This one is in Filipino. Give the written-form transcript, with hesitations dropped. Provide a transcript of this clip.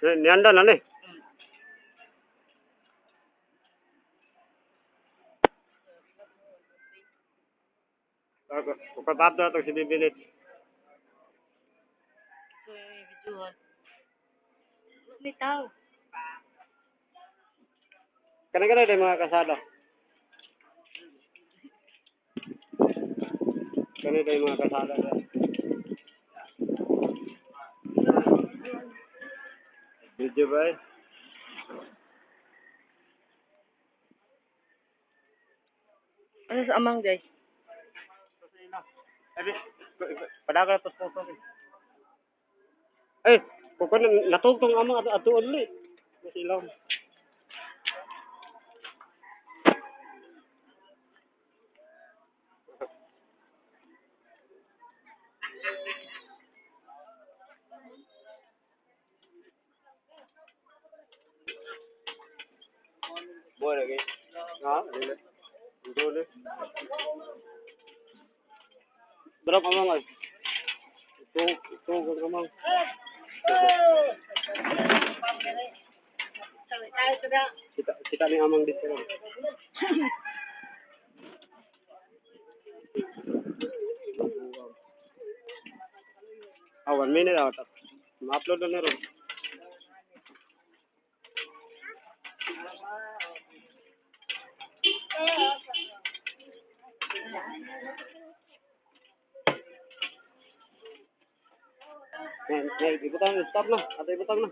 Nianda na ni. Pagkatapos na ito si Bibilit. Ito yung videohan. Bitaw. Kana-kana din mga kasada. Kana din mga kasada. Video ba eh? Ano sa amang guys? Padagala tos po rin. Eh, kung natugtong amang ato ulit. Masilaw. Buwan lagi. Ha? Dole. Berapa amang ay? Ito amang. Kita ni amang dito. Ah, 1 minute out. Ma-upload na rin. Ibutang na, stop na. Ato ibutang na.